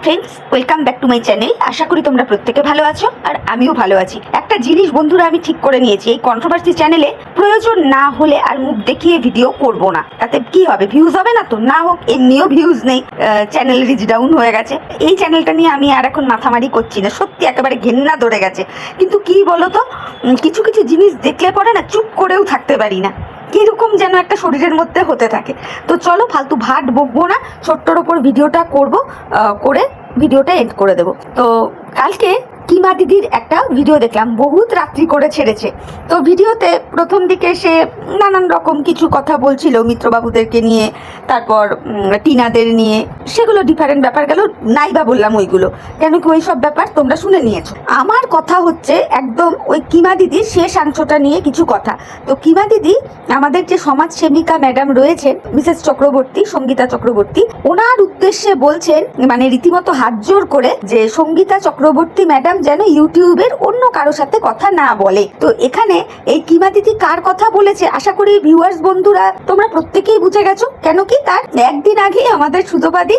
Friends, welcome back to my channel. আশা করি তোমরা প্রত্যেকে ভালো আছো আর আমিও ভালো আছি। একটা জিনিস বন্ধুরা আমি ঠিক করে নিয়েছি, এই কন্ট্রোভার্সি চ্যানেলে প্রয়োজন না হলে আর মুখ দেখিয়ে ভিডিও করব না। তাতে কি হবে? ভিউজ হবে না তো? না হোক, এমনিও ভিউজ নেই, চ্যানেল রিচ ডাউন হয়ে গেছে। এই চ্যানেলটা নিয়ে আমি আর এখন মাথামারি করছি না, সত্যি একেবারে ঘেন্না ধরে গেছে। কিন্তু কি বলো তো, কিছু কিছু জিনিস দেখলে পরে না চুপ করেও থাকতে পারি না, কিরকম যেন একটা শরীরের মধ্যে হতে থাকে। তো চলো, ফালতু ভাট বকবো না, ছোট্টর ওপর ভিডিওটা করব, করে ভিডিওটা এন্ড করে দেবো। তো কালকে কিমা দিদির একটা ভিডিও দেখলাম, বহুত রাত্রি করে ছেড়েছে। তো ভিডিওতে প্রথম দিকে সে নানান রকম কিছু কথা বলছিল মিত্রবাবুদেরকে নিয়ে, তারপর টিনাদের নিয়ে, সেগুলো ডিফারেন্ট ব্যাপার গেল, নাইবা বললাম ওইগুলো, কেন কি ওই সব ব্যাপার তোমরা শুনে নিয়েছো। আমার কথা হচ্ছে একদম ওই কিমা দিদির শেষ অংশটা নিয়ে কিছু কথা। তো কিমা দিদি আমাদের যে সমাজ সেবিকা ম্যাডাম রয়েছেন, মিসেস চক্রবর্তী, সঙ্গীতা চক্রবর্তী, ওনার উদ্দেশ্যে বলছেন, মানে রীতিমতো হাত জোর করে, যে সঙ্গীতা চক্রবর্তী ম্যাডাম যেন ইউটিউবের অন্য কারোর সাথে কথা না বলে। তো এখানে এই কিমা দিদি কার কথা বলেছে আশা করি ভিউয়ার্স বন্ধুরা তোমরা প্রত্যেকেই বুঝে গেছো। কেন কি, তার একদিন আগে আমাদের সুতোপাদি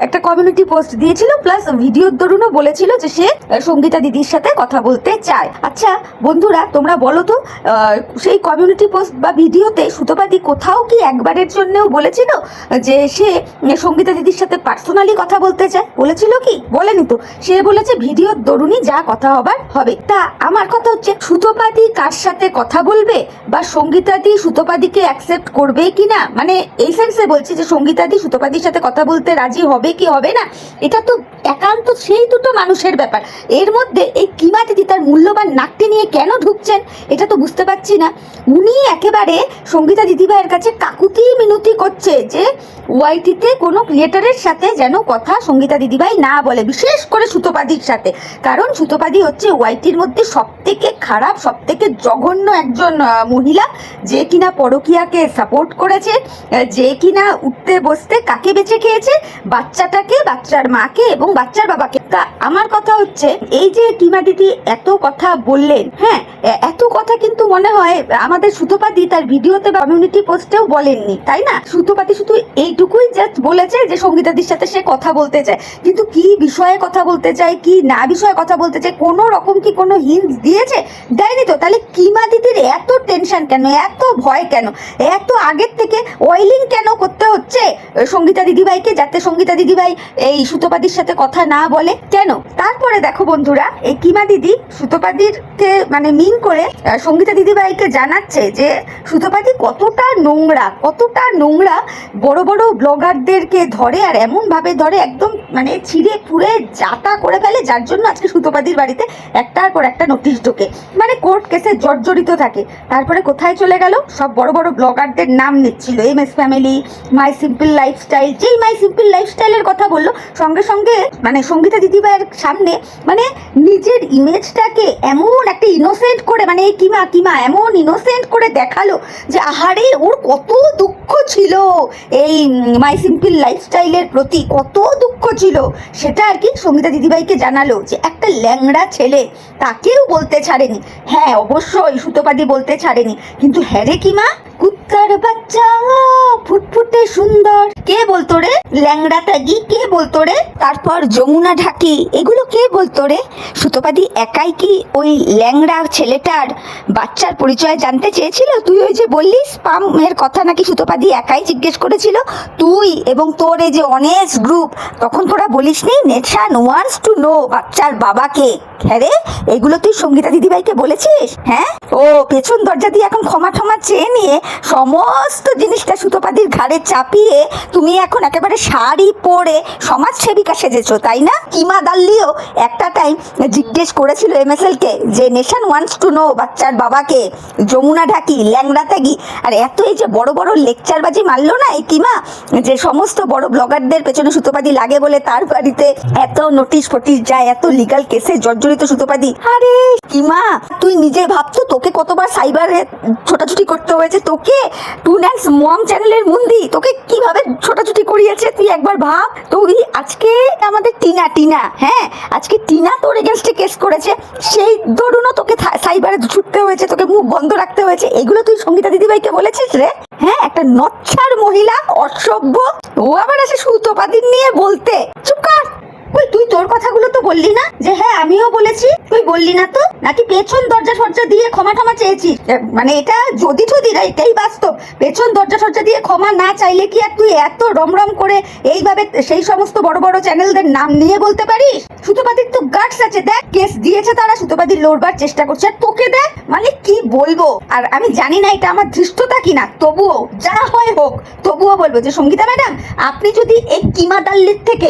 একটা কমিউনিটি পোস্ট দিয়েছিল, প্লাস ভিডিওর দরুনও বলেছিল যে সে সঙ্গীতা দিদির সাথে কথা বলতে চায়। আচ্ছা বন্ধুরা, তোমরা বলো তো, সেই কমিউনিটি পোস্ট বা ভিডিওতে সুতোপাদি কোথাও কি একবারের জন্যও বলেছিল যে সে সঙ্গীতা দিদির সাথে পার্সোনালি কথা বলতে চায়? বলেছিল কি? বলেনি তো। সে বলেছে ভিডিওর দরুনই যা কথা হবার হবে। তা আমার কথা হচ্ছে, সুতোপাদি কার সাথে কথা বলবে বা সঙ্গীতাদি সুতোপাদিকে অ্যাকসেপ্ট করবে কি না, মানে এই সেন্সে বলছি যে সঙ্গীতাদি সুতোপাদির সাথে কথা বলতে রাজি হবে কি হবে না, এটা তো একান্ত সেই দুটো মানুষের ব্যাপার। এর মধ্যে এই কিমা দিদি তার মূল্যবান নাকটি নিয়ে কেন ঢুকছেন এটা তো বুঝতে পারছি না। উনি একেবারে সঙ্গীতা দিদিভাইয়ের কাছে কাকুতি মিনতি করছে যে ওয়াইটিতে কোনো ক্রিয়েটারের সাথে যেন কথা সঙ্গীতা দিদিভাই না বলে, বিশেষ করে সুতোপাদির সাথে। কারণ সুতোপাদি হচ্ছে ওয়াইটির মধ্যে সব থেকে খারাপ, সব থেকে জঘন্য একজন মহিলা, যে কিনা পরকীয়াকে সাপোর্ট করেছে, যে কিনা উঠতে বসতে কাকে বেঁচে খেয়েছে, বাচ্চাটাকে, বাচ্চার মাকে এবং বাচ্চার বাবাকে। তা আমার কথা হচ্ছে, এই যে কিমা দিদি এত কথা বললেন, হ্যাঁ এত কথা কিন্তু মনে হয় আমাদের সুতোপাদি তার ভিডিওতে বা কমিউনিটি পোস্টেও বলেননি, তাই না? সুতোপাদি শুধু এইটুকুই জাস্ট বলেছে যে সঙ্গীতাদির সাথে সে কথা বলতে চায়, কিন্তু কি বিষয়ে কথা বলতে চায়, কি না বিষয়ে কথা বলতে চায়, কোনো রকম কি কোনো হিন্টস দিয়েছে? দেয়নি তো। তাহলে কিমা দিদির এত টেনশন কেন, এত ভয় কেন, এত আগের থেকে ওয়েলিং কেন করতে হচ্ছে সঙ্গীতা দিদিভাইকে, যাতে সঙ্গীতা দিদিভাই এই সুতোপাদির সাথে কথা না বলে? কেন? তারপরে দেখো বন্ধুরা, এই কিমা দিদি সুতোপাদিরকে মানে মিন করে সঙ্গীতা দিদিভাইকে জানাচ্ছে যে সুতোপাদি কতটা নোংরা, কতটা নোংরা, বড় বড় ব্লগারদেরকে ধরে আর এমন ভাবে ধরে একদম মানে ছিঁড়ে পুড়ে যাতা করে ফেলে, যার জন্য আজকে সুতোপাদির বাড়িতে একটার পর একটা নোটিশ ঢোকে, মানে কোর্ট কেসে জর্জরিত থাকে। তারপরে কোথায় চলে গেল? সব বড় বড় ব্লগারদের নাম নিচ্ছিল, MS ফ্যামিলি, মাই সিম্পল লাইফস্টাইল। যেই মাই সিম্পল লাইফস্টাইলের কথা বললো, সঙ্গে সঙ্গে মানে সঙ্গীতা দিদিভাইয়ের সামনে মানে নিজের ইমেজটাকে এমন একটা ইনোসেন্ট করে, মানে এই কিমা এমন ইনোসেন্ট করে দেখালো যে আহারে ওর কত দুঃখ ছিল এই মাই সিম্পল লাইফস্টাইলের প্রতি, কত দুঃখ ছিল সেটা আর কি সঙ্গীতা দিদিভাইকে জানালো। যে একটা ল্যাংড়া ছেলে, তাকেও বলতে ছাড়েনি। হ্যাঁ অবশ্যই সুতোপাদি বলতে ছাড়েনি, কিন্তু হ্যাঁ রে কিমা, কুত্তার বাচ্চা ফুটফুটে সুন্দর, কে বলতো রে? ল্যাংড়া ত্যাগী কে বলতো রে? তারপর যমুনা ঢাকি, এগুলো কে বলতো রে? সুতোপাদি একাই কি ওই ল্যাংড়া ছেলেটার বাচ্চার পরিচয় জানতে চেয়েছিল? তুই ওই যে বললি স্পামের কথা নাকি সুতোপাদি একাই জিজ্ঞেস করেছিল, তুই এবং তোর এই যে অনেস্ট গ্রুপ, তখন তোরা বলিসনি নেশান ওয়ান্টস টু নো বাচ্চার বাবাকে? হ্যাঁ রে, এগুলো তুই সঙ্গীতা দিদিভাইকে বলেছিস? হ্যাঁ, ও পেছন দরজা দিয়ে এখন ক্ষমা চেয়ে নিয়ে সমস্ত জিনিসটা সুতোপাদির ঘাড়ে চাপিয়ে তুমি এখন একেবারে শাড়ি পরে সমাজ সেবিকা সেজেছো, তাই না? কিমা দাল্লিও একটা টাইম জিজ্ঞেস করেছিল MSL কে যে নেশান ওয়ান্টস টু নো বাচ্চার বাবাকে, যমুনা ঢাকি, ল্যাংড়া ত্যাগী। আর এত এই যে বড় বড় লেকচারবাজি মারলো না এই কিমা, যে সমস্ত বড় ব্লগারদের পেছনে সুতোপাদি লাগে বলে তার বাড়িতে এত নোটিশ ফটিশ যায়, এত লিগাল কেসে জর্জরিত সুতোপাদি। আরে কিমা, তুই নিজে ভাবতো তোকে কতবার সাইবারে ছোটাছুটি করতে হয়েছে, তোকে টুন্যান্স মম চ্যানেলের মুন্দি তোকে কিভাবে ছোটাছুটি করিয়েছে, তুই একবার ভাব। তুই আজকে আমাদের টিনা, হ্যাঁ আজকে টিনা তোর এগেনস্টে কেস করেছে, সেই দরুনও তোকে সাইবারে ছুটতে হয়েছে, তোকে মুখ বন্ধ রাখতে হয়েছে। এগুলো তুই সঙ্গীতা দিদিভাইকে বলেছিস রে? হ্যাঁ, একটা নচ্ছার মহিলা, অসভ্য, ও আবার আসে সুতোপাদির নিয়ে বলতে। চুপ কর। কই তুই তোর কথাগুলো তো বললি না, যে হ্যাঁ আমিও বলেছি, তুই বললি না তো, নাকি পেছন দরজা সরজা দিয়ে ক্ষমা টমা চেয়েছিস? মানে এটা যদি না, এটাই বাস্তব। পেছন দরজা সরজা দিয়ে ক্ষমা না চাইলে কি আর তুই এত রমরম করে এইভাবে সেই সমস্ত বড় বড় চ্যানেলদের নাম নিয়ে বলতে পারিস? সুতোপাদির তো গাটস আছে, দেখ কেস দিয়েছে তারা, সুতোপাদি লড়বার চেষ্টা করছে, আর তোকে দেখ, মানে কি বলবো। আর আমি জানি না এটা আমার ধৃষ্টতা কিনা, তবুও যা হয় হোক, তবুও বলবো যে সঙ্গীতা ম্যাডাম, আপনি যদি এই কিমা দাল্লির থেকে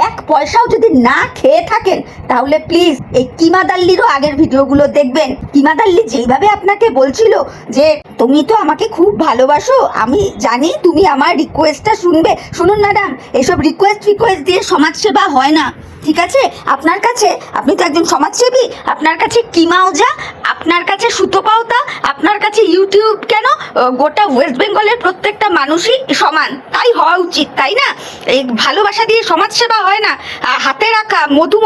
এক পয়সাও যদি না খেয়ে থাকেন, তাহলে প্লিজ এই কিমা দাল্লিরও আগের ভিডিওগুলো দেখবেন। কিমা দাল্লি যেইভাবে আপনাকে বলছিল যে তুমি তো আমাকে খুব ভালোবাসো, আমি জানি তুমি আমার রিকোয়েস্টটা শুনবে। শুনুন ম্যাডাম, এসব রিকোয়েস্ট দিয়ে সমাজসেবা হয় না, ঠিক আছে? আপনার কাছে, আপনি তো একজন সমাজসেবী, আপনার কাছে কিমা ওঝা, আপনার কাছে সুতোপাওতা, আপনার কাছে ইউটিউব কেন, গোটা ওয়েস্ট বেঙ্গলের প্রত্যেকটা মানুষই সমান, তাই হওয়া উচিত, তাই না? এই ভালোবাসা দিয়ে সমাজসেবা হয় না, হাতে রাখা মধু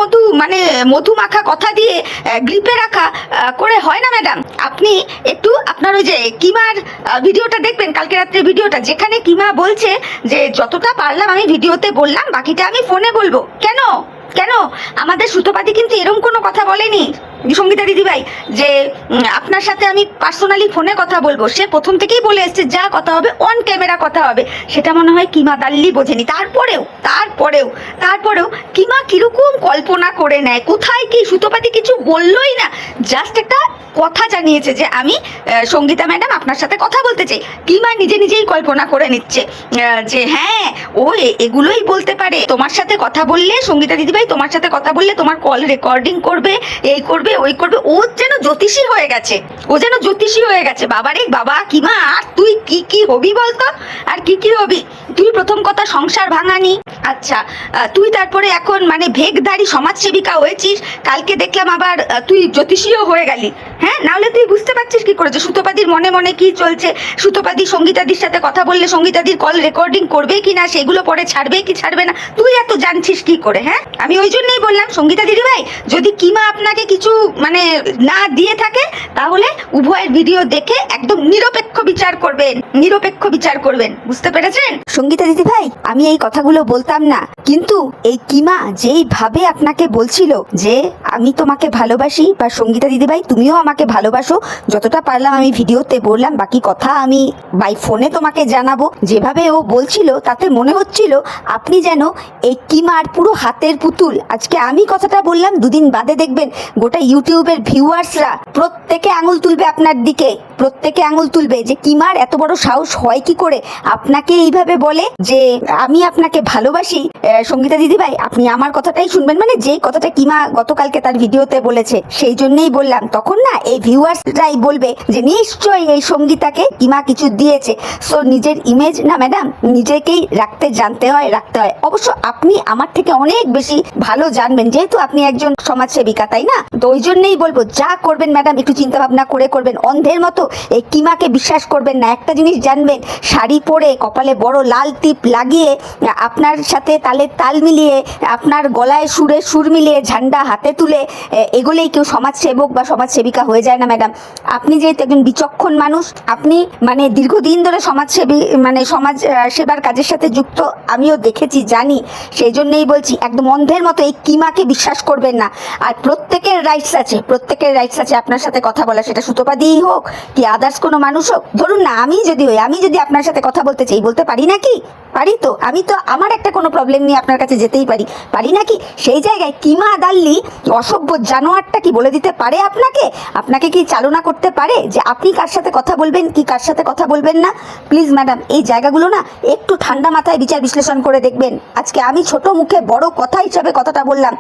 মানে মধু মাখা কথা দিয়ে গ্রিপে রাখা করে হয় না ম্যাডাম। আপনি একটু আপনার ওই যে কিমার ভিডিওটা দেখবেন, কালকে রাত্রের ভিডিওটা, যেখানে কিমা বলছে যে যতটা পারলাম আমি ভিডিওতে বললাম, বাকিটা আমি ফোনে বলবো। কেন কেন আমাদের সুতোপাতি কিন্তু এরকম কোনো কথা বলেনি সঙ্গীতা দিদিভাই যে আপনার সাথে আমি পার্সোনালি ফোনে কথা বলবো। সে প্রথম থেকেই বলে এসছে যা কথা হবে অন ক্যামেরা কথা হবে। সেটা মনে হয় কিমা দাল্লি বোঝেনি। তারপরেও কিমা কিরকম কল্পনা করে নেয়, কোথায় কি সুতোপাতি কিছু বললোই না, জাস্ট একটা কথা জানিয়েছে যে আমি সঙ্গীতা ম্যাডাম আপনার সাথে কথা বলতে চাই। কিমা নিজেই কল্পনা করে নিচ্ছে যে হ্যাঁ ও এগুলোই বলতে পারে, তোমার সাথে কথা বললে সঙ্গীতা দিদিভাই, তোমার সাথে কথা বললে তোমার কল রেকর্ডিং করবে, এই করবে ওই করবে। ও যেন জ্যোতিষী হয়ে গেছে, বাবারে বাবা। কিমা আর তুই কি হবি বলতো, আর কি হবি তুই? প্রথম কথা সংসার ভাঙানি, আচ্ছা তুই তারপরে এখন মানে ভেগধারী সমাজসেবিকা হয়েছিস, কালকে দেখলাম আবার তুই জ্যোতিষীও হয়ে গেলি। হ্যাঁ, নাহলে তুই বুঝতে পারছিস কি করে যে সুতোপাদির মনে কি চলছে? সুতোপাদি সঙ্গীতাদির সাথে কথা বললে সঙ্গীতাদির কল রেকর্ডিং করবে কি না, সেগুলো পরে ছাড়বে কি ছাড়বে না, তুই এত জানছিস কি করে? হ্যাঁ, আমি ওই জন্যই বললাম সঙ্গীতা দিদিভাই, যদি কিমা আপনাকে কিছু মানে না দিয়ে থাকে, তাহলে উভয়ের ভিডিও দেখে একদম নিরপেক্ষ বিচার করবেন, বুঝতে পেরেছেন? সঙ্গীতা দিদিভাই, আমি এই কথাগুলো বলতাম না, কিন্তু এই কিমা যেইভাবে আপনাকে বলছিল যে আমি তোমাকে ভালোবাসি, বা সঙ্গীতা দিদিভাই তুমিও আমাকে ভালোবাসো, যতটা পারলাম আমি ভিডিওতে বললাম, বাকি কথা আমি বাই ফোনে তোমাকে জানাবো, যেভাবে ও বলছিল তাতে মনে হচ্ছিল আপনি যেন এই কিমার পুরো হাতের পুতুল। আজকে আমি কথাটা বললাম, দুদিন বাদে দেখবেন গোটা ইউটিউবের ভিউয়ার্সরা প্রত্যেকে আঙুল তুলবে আপনার দিকে, যে কিমার এত বড় সাহস হয় কি করে আপনাকে এইভাবে বলে যে আমি আপনাকে ভালোবাসি। সঙ্গীতা দিদিভাই, আপনি আমার কথাটাই শুনবেন, মানে যেই কথাটা কিমা গতকালকে তার ভিডিওতে বলেছে, সেই জন্যই বললাম। তখন না এই ভিউয়ার্সরাই বলবে যে নিশ্চয়ই এই সঙ্গীতাকে কিমা কিছু দিয়েছে। সো নিজের ইমেজ না ম্যাডাম, নিজেকেই রাখতে হয়। অবশ্য আপনি আমার থেকে অনেক বেশি ভালো জানবেন, যেহেতু আপনি একজন সমাজসেবিকা, তাই না? তো ওই জন্যই বলবো, যা করবেন ম্যাডাম একটু চিন্তা ভাবনা করে করবেন। অন্ধের মতো এই কিমাকে বিশ্বাস করবেন না। একটা জিনিস জানবেন, শাড়ি পরে কপালে বড় লাল টিপ লাগিয়ে আপনার সাথে তাল মিলিয়ে, আপনার গলায় সুর মিলিয়ে, ঝান্ডা হাতে তুলে এগুলোই কেউ সমাজসেবক বা সমাজসেবিকা হয়ে যায় না ম্যাডাম। আপনি যেহেতু একজন বিচক্ষণ মানুষ, আপনি মানে দীর্ঘদিন ধরে সমাজ সেবার কাজের সাথে যুক্ত, আমিও দেখেছি জানি, সেই জন্যই বলছি একদম অন্ধের মতো এই কিমাকে বিশ্বাস করবেন না। আর প্রত্যেকের রাইটস আছে আপনার সাথে কথা বলা, সেটা সুতোপাদিই হোক কি আদার্স কোনো মানুষ হোক। ধরুন না আমি যদি আপনার সাথে কথা বলতে চাই, বলতে পারি নাকি? পারি তো। আমি তো আমার একটা কোনো প্রবলেম নিয়ে আপনার কাছে যেতেই পারি নাকি? সেই জায়গায় কিমা দাল্লি অসভ্য জানোয়ারটা কি বলে দিতে পারে আপনাকে কি চালনা করতে পারে যে আপনি কার সাথে কথা বলবেন কি কার সাথে কথা বলবেন না? প্লিজ ম্যাডাম, এই জায়গাগুলো না একটু ঠান্ডা মাথায় বিচার বিশ্লেষণ করে দেখবেন। আজকে আমি ছোট মুখে বড় কথা হিসাবে কথাটা বললাম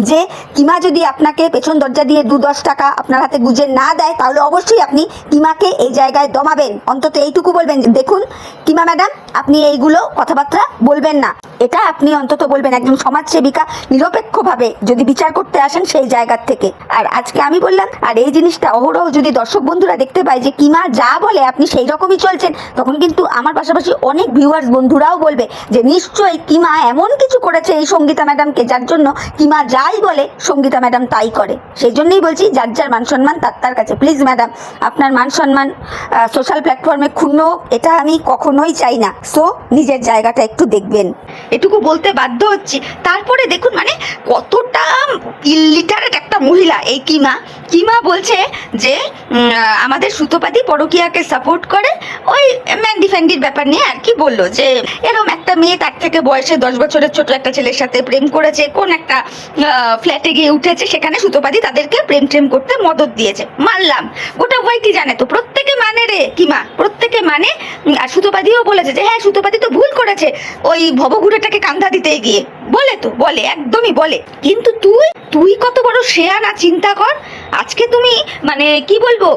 যে কিমা যদি আপনাকে পেছন দরজা দিয়ে 2-10 টাকা আপনার হাতে গুজে না দেয়, তাহলে অবশ্যই আপনি কিমাকে এই জায়গায় দমাবেন। অন্তত এইটুকু বলবেন যে দেখুন কিমা ম্যাডাম, আপনি এইগুলো কথাবার্তা বলবেন না, এটা আপনি অন্তত বলবেন একজন সমাজসেবিকা নিরপেক্ষভাবে যদি বিচার করতে আসেন সেই জায়গার থেকে। আর আজকে আমি বললাম, আর এই জিনিসটা অহরহ যদি দর্শক বন্ধুরা দেখতে পায় যে কিমা যা বলে আপনি সেই রকমই চলছেন, তখন কিন্তু আমার পাশাপাশি অনেক ভিউয়ার্স বন্ধুরাও বলবে যে নিশ্চয়ই কিমা এমন কিছু করেছে এই সঙ্গীতা ম্যাডামকে, যার জন্য কিমা যাই বলে সঙ্গীতা ম্যাডাম তাই করে। সেই জন্যই বলছি যার মান সম্মান তার কাছে। প্লিজ ম্যাডাম, আপনার মান সম্মান সোশ্যাল প্ল্যাটফর্মে ক্ষুণ্ণ হোক, এটা আমি কখনোই চাই না। সো নিজের জায়গাটা একটু দেখবেন। এটুকু বলতে বাধ্য হচ্ছি। তারপরে দেখুন মানে কতটা ইলিটারেট একটা মহিলা এই কিমা বলছে যে আমাদের সুতোপাদি পরকীয়াকে সাপোর্ট করে, ওই ম্যান্ডি ফ্যান্ডির ব্যাপার নিয়ে আর কি বললো যে এরকম একটা মেয়ে তার থেকে বয়সে 10 বছরের ছোট একটা ছেলের সাথে প্রেম করেছে, কোন একটা ফ্ল্যাটে গিয়ে উঠেছে, সেখানে সুতোপাদি তাদেরকে প্রেম করতে মদত দিয়েছে। মানলাম, গোটা হোয়াইটই জানে তো, প্রত্যেকে মানে রে কিমা, প্রত্যেকে মানে। আর সুতোপাদিও বলেছে যে হ্যাঁ সুতোপাদি তো ভুল করেছে ওই ভবঘুরেটাকে কান্ধা দিতে গিয়ে, বলে একদমই বলে। কিন্তু তুই কত বড় শেয়ানা চিন্তা কর। আজকে তুমি মানে কি বলবো,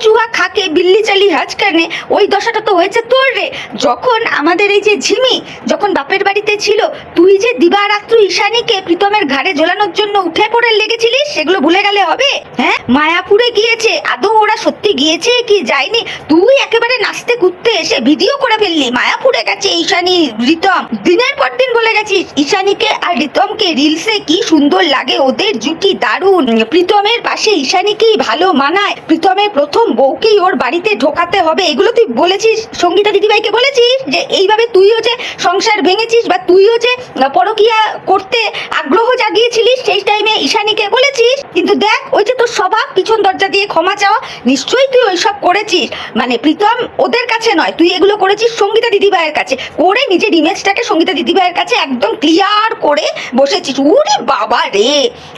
চুহা খাকে বিল্লি চালি হাজ কানে, ওই দশাটা তো হয়েছে তোর রে। যখন আমাদের এই যে ঝিমি যখন বাপের বাড়িতে ছিল, তুই যে দিবারাত্র ঈশানীকে প্রীতমের ঘাড়ে ঝোলানোর জন্য উঠে পড়ে লেগেছিলিস, সেগুলো ভুলে গেলে হবে? হ্যাঁ, মায়াপুরে গিয়েছে, আদৌ ওরা সত্যি গিয়েছে কি যায়নি, তুই একেবারে নাচতে কুদতে এসে ভিডিও করে ফেললি মায়াপুরে গেছে ঈশানী রিতম। দিনের পর দিন বলে গেছিস ঈশানীকে আর রিতমকে রিলসে কি সুন্দর লাগে, ওদের জুটি দারুণ, প্রীতমের পাশে ঈশানীকেই ভালো মানায়, প্রীতমের প্রথম বউকেই ওর বাড়িতে ঢোকাতে হবে, এগুলো তুই বলেছিস সঙ্গীতা দিদিভাইকে বলেছিস যে এইভাবে তুইও যে সংসার ভেঙেছিস বা তুইও যে পরকীয়া করতে আগ্রহ জাগিয়েছিলিস, সেই টাইমে ঈশানীকে বলেছিস। কিন্তু দেখ ওই যে তোর স্বভাব পিছন দরজা দিয়ে ক্ষমা চাওয়া, নিশ্চয়ই তুই ওইসব করেছিস, মানে প্রীতম ওদের কাছে নয়, তুই এগুলো করেছিস সঙ্গীতা দিদিভাইয়ের কাছে, করে নিজের ইমেজটাকে সঙ্গীতা দিদিভাইয়ের কাছে একদম ক্লিয়ার করে বসেছিস। ওরে বাবা রে,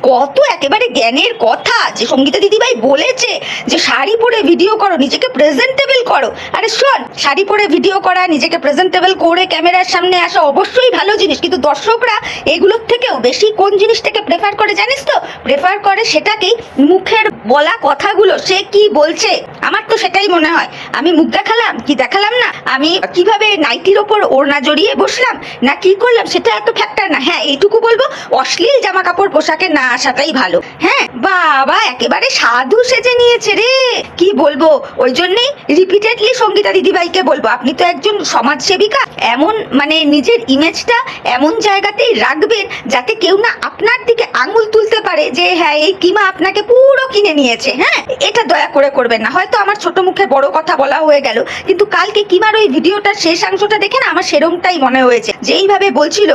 কত একেবারে জ্ঞানের কথা যে সঙ্গীতা দিদিভাই বলেছে যে শাড়ি পরে ভিডিও করো, নিজেকে প্রেজেন্টেবল করো। আরে শোন, শাড়ি পরে ভিডিও করা, নিজেকে প্রেজেন্টেবল করে ক্যামেরার সামনে আসা অবশ্যই ভালো জিনিস, কিন্তু দর্শকরা এগুলোর থেকেও বেশি কোন জিনিসটাকে প্রেফার করে জানিস তো? প্রেফার করে সেটাকেই, মুখের বলা কথাগুলো সে কি বলছে। আমার তো সেটাই মনে হয়, আমি মুখ দেখালাম কি দেখালাম না, আমি কিভাবে নাইটির ওপর ওড়না জড়িয়ে বসলাম না কি করলাম, সেটা এত ফ্যাক্টর না। হ্যাঁ, এইটুকু বলবো, অশ্লীল জামা কাপড় পোশাকে না আসাটাই ভালো। হ্যাঁ বাবা, একেবারে সাধু সেজে নিয়েছে রে, কি বলবো। ওই জন্যই রিপিটেডলি সঙ্গীতা দিদিভাইকে বলবো, আপনি তো একজন সমাজসেবিকা, এমন মানে নিজের ইমেজটা এমন জায়গাতেই রাখবেন যাতে কেউ না আপনার দিকে আঙুল তুলতে পারে যে হ্যাঁ এই কিমা আপনাকে পুরো কিনে নিয়েছে। হ্যাঁ, এটা দয়া করে করবেন না। হয়তো আমার ছোট মুখে বড় কথা বলা হয়ে গেল, কিন্তু কালকে কিমার ওই ভিডিওটার শেষ অংশটা দেখে না আমার সেরমটাই মনে হয়েছে, যে এইভাবে বলছিল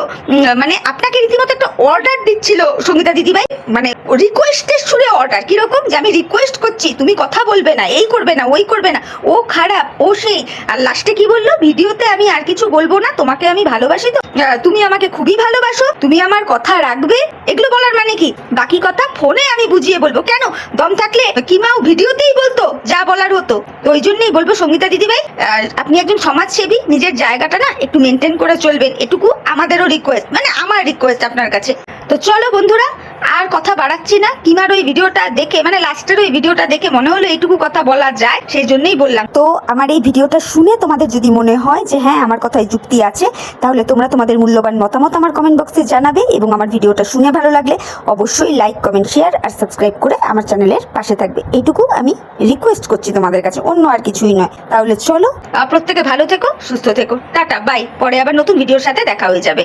মানে আপনাকে রীতিমতো একটা অর্ডার দিচ্ছিল সঙ্গীতা দিদিভাই, মানে রিকোয়েস্টের সুরে অর্ডার, কিরকম যে আমি রিকোয়েস্ট করছি তুমি কথা বলবে না, এই করবে না, ওই করবে না, ও খারাপ, ও সেই। আর লাস্টে কি বললো, ভিডিওতে আমি আর কিছু বলবো না, তোমাকে আমি ভালোবাসি তো, তুমি আমাকে খুবই ভালোবাসো, তুমি আমার কথা রাখবে, এগুলো বলার মানে কি? বাকি কথা ফোনে আমি বুঝিয়ে বলবো। কেন, দম থাকলে কিমাও ভিডিওতেই বলতো যা বলার হতো। তো ওই জন্যই বলবো সঙ্গীতা দিদিভাই, আপনি একজন সমাজসেবী, নিজের জায়গাটা না একটু মেনটেন করে চলবেন, এটুকু আমাদেরও রিকোয়েস্ট, মানে আমার রিকোয়েস্ট আপনার কাছে। তো চলো বন্ধুরা, আর কথা বাড়াচ্ছি না। কিমার ওই ভিডিওটা দেখে, মানে লাস্টের ওই ভিডিওটা দেখে মনে হলো এইটুকু কথা বলা যায়, সেই জন্যই বললাম। তো আমার এই ভিডিওটা শুনে তোমাদের যদি মনে হয় যে হ্যাঁ আমার কথায় যুক্তি আছে, তাহলে তোমরা তোমাদের মূল্যবান মতামত আমার কমেন্ট বক্সে জানাবে, এবং আমার ভিডিওটা শুনে ভালো লাগলে অবশ্যই লাইক, কমেন্ট, শেয়ার আর সাবস্ক্রাইব করে আমার চ্যানেলের পাশে থাকবে, এইটুকু আমি রিকোয়েস্ট করছি তোমাদের কাছে, অন্য আর কিছুই নয়। তাহলে চলো, প্রত্যেকে ভালো থেকো, সুস্থ থেকো, টাটা, বাই। পরে আবার নতুন ভিডিওর সাথে দেখা হয়ে যাবে।